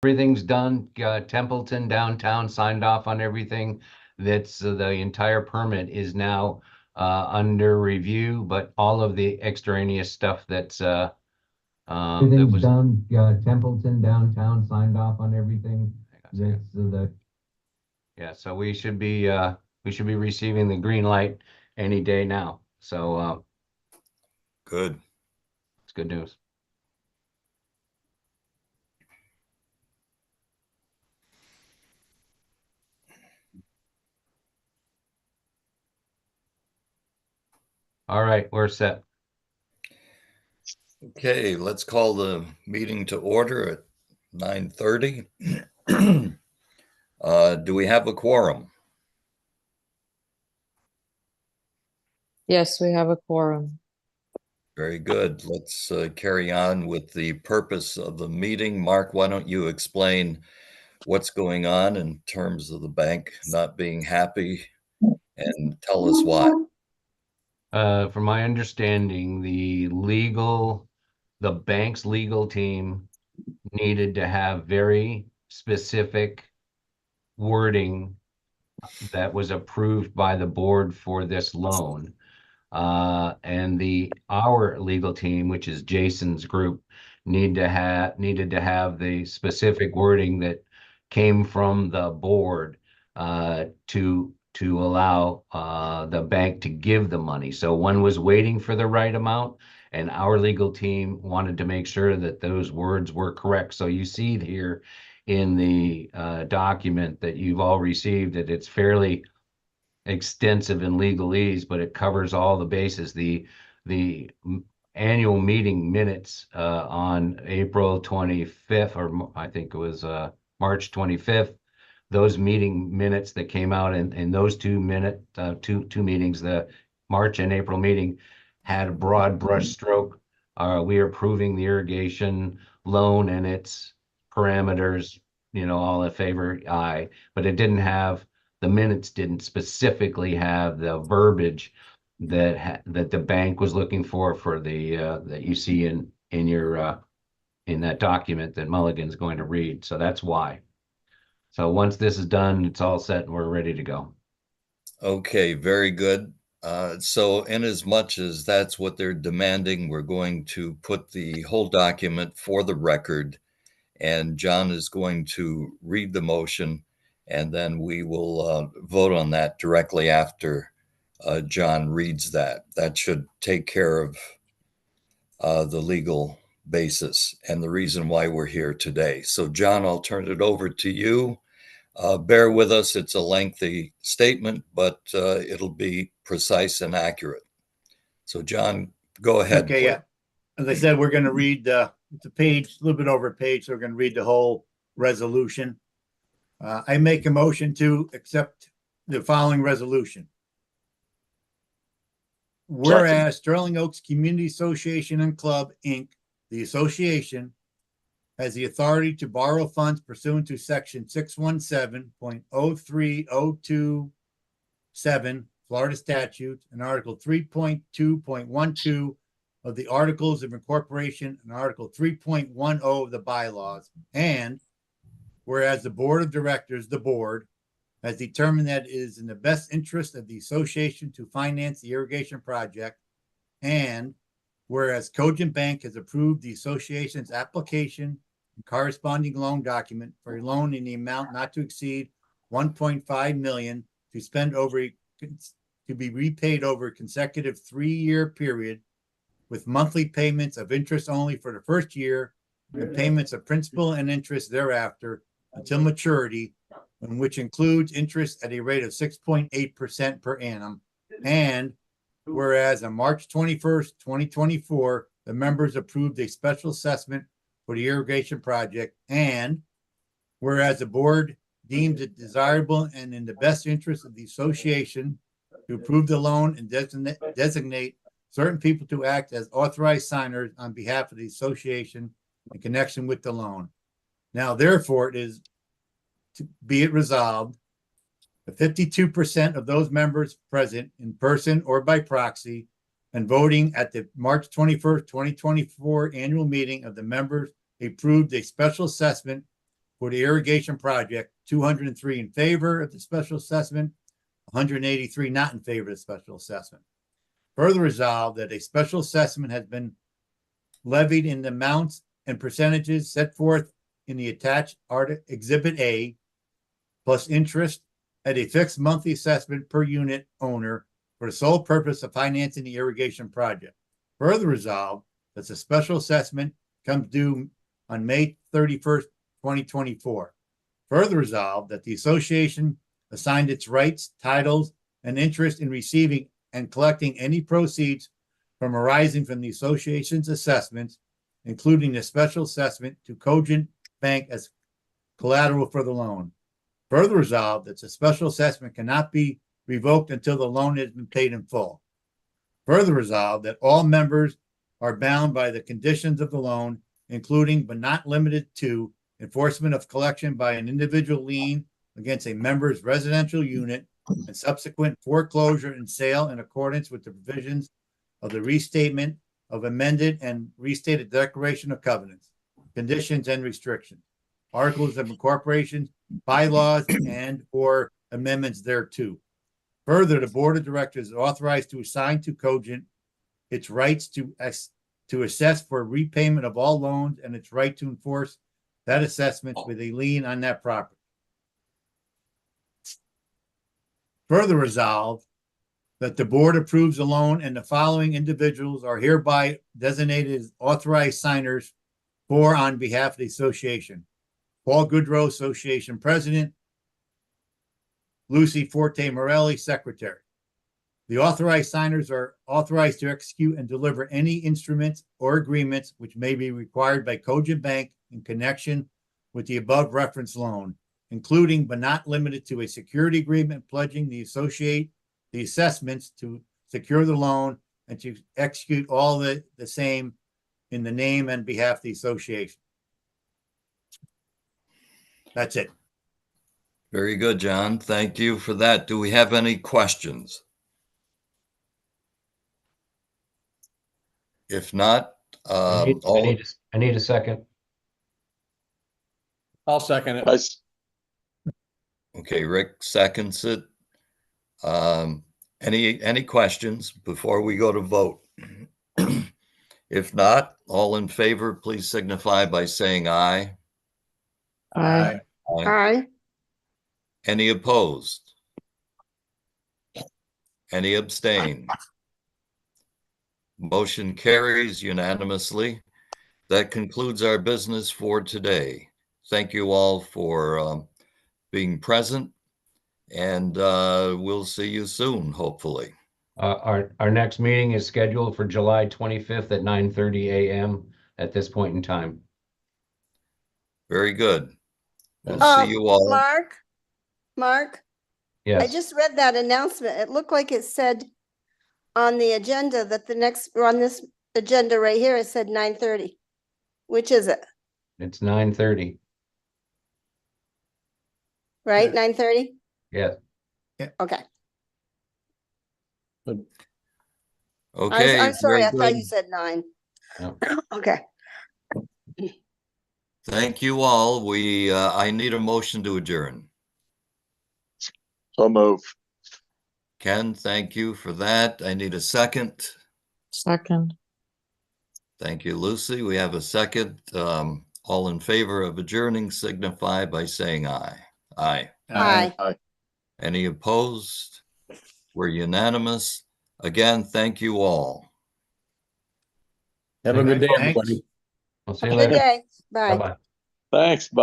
everything's done. Templeton downtown signed off on everything. That's the entire permit is now under review, but all of the extraneous stuff that Everything's was done. Templeton downtown signed off on everything. That's the yeah. So we should be receiving the green light any day now. So Good. it's good news. All right, we're set. Okay, let's call the meeting to order at 9:30. Do we have a quorum? Yes, we have a quorum. Very good. Let's carry on with the purpose of the meeting. Mark, why don't you explain what's going on in terms of the bank not being happy and tell us why? From my understanding, the bank's legal team needed to have very specific wording that was approved by the board for this loan. And our legal team, which is Jason's group, needed to have the specific wording that came from the board to allow the bank to give the money. So one was waiting for the right amount, and our legal team wanted to make sure that those words were correct. So you see it here in the document that you've all received that it's fairly extensive in legalese, but it covers all the bases. The annual meeting minutes on April 25th, or I think it was March 25th. Those meeting minutes that came out in those two meetings, the March and April meeting, had a broad brush stroke. We are approving the irrigation loan and its parameters, all in favor, aye. But the minutes didn't specifically have the verbiage that the bank was looking for that you see in your in that document that Mulligan's going to read. So that's why. So once this is done, it's all set and we're ready to go. Okay, very good. So in as much as that's what they're demanding, we're going to put the whole document for the record, and John is going to read the motion, and then we will vote on that directly after John reads that. That should take care of the legal basis and the reason why we're here today. So John, I'll turn it over to you. Bear with us, it's a lengthy statement, but it'll be precise and accurate. So John, go ahead. Okay, yeah. As I said, we're going to read it's a page, a little bit over a page, so we're going to read the whole resolution. I make a motion to accept the following resolution. Whereas Sterling Oaks Community Association and Club, Inc., the association, has the authority to borrow funds pursuant to section 617.03027 Florida statute and article 3.2.12 of the Articles of Incorporation and article 3.10 of the bylaws. And whereas the board of directors, the board, has determined that it is in the best interest of the association to finance the irrigation project. And whereas Cogent Bank has approved the association's application and corresponding loan document for a loan in the amount not to exceed 1.5 million to be repaid over a consecutive 3-year period with monthly payments of interest only for the first year and payments of principal and interest thereafter until maturity, and which includes interest at a rate of 6.8% per annum. And whereas on March 21st, 2024, the members approved a special assessment for the irrigation project. And whereas the board deemed it desirable and in the best interest of the association to approve the loan and designate certain people to act as authorized signers on behalf of the association in connection with the loan. Now, therefore, it is to be it resolved, the 52% of those members present in person or by proxy and voting at the March 21st, 2024 annual meeting of the members approved a special assessment for the irrigation project, 203 in favor of the special assessment, 183 not in favor of the special assessment. Further resolved that a special assessment has been levied in the amounts and percentages set forth in the attached Exhibit A, plus interest at a fixed monthly assessment per unit owner for the sole purpose of financing the irrigation project. Further resolved that the special assessment comes due on May 31st, 2024. Further resolved that the association assigned its rights, titles, and interest in receiving and collecting any proceeds from arising from the association's assessments, including the special assessment, to Cogent Bank as collateral for the loan. Further resolved that the special assessment cannot be revoked until the loan has been paid in full. Further resolved that all members are bound by the conditions of the loan, including but not limited to enforcement of collection by an individual lien against a member's residential unit and subsequent foreclosure and sale in accordance with the provisions of the restatement of amended and restated Declaration of Covenants, conditions and restrictions, articles of incorporation, bylaws, and or amendments thereto. Further, the board of directors is authorized to assign to Cogent its rights to assess for repayment of all loans and its right to enforce that assessment with a lien on that property. Further resolved that the board approves the loan and the following individuals are hereby designated as authorized signers for on behalf of the association: Paul Goodrow, Association President; Lucy Forte Morelli, Secretary. The authorized signers are authorized to execute and deliver any instruments or agreements which may be required by Cogent Bank in connection with the above referenced loan, including but not limited to a security agreement pledging the assessments to secure the loan and to execute all the same in the name and behalf of the association. That's it. Very good, John. Thank you for that. Do we have any questions? If not, I need a second. I'll second it. okay, Rick seconds it. Any questions before we go to vote? If not, all in favor, please signify by saying aye. Aye. Aye. Any opposed? Any abstain? Motion carries unanimously. That concludes our business for today. Thank you all for being present, and we'll see you soon, hopefully. Our next meeting is scheduled for July 25th at 9:30 a.m. at this point in time. Very good. We'll see you all. Mark, Yes. I just read that announcement. It looked like it said on the agenda that on this agenda right here, it said 9:30. Which is it? It's 9:30. Right? Yes. 9:30? Yes. Okay. Okay. I'm sorry. I very thought good. you said 9. No. Okay. Thank you all. I need a motion to adjourn. So move. Ken, thank you for that. I need a second. Second. Thank you, Lucy. We have a second. All in favor of adjourning signify by saying aye. Aye. Aye. Any opposed? We're unanimous. Again, thank you all. Have a good day, Thanks. everybody. We'll see you Good later. day. Bye. Bye-bye. Thanks. Bye.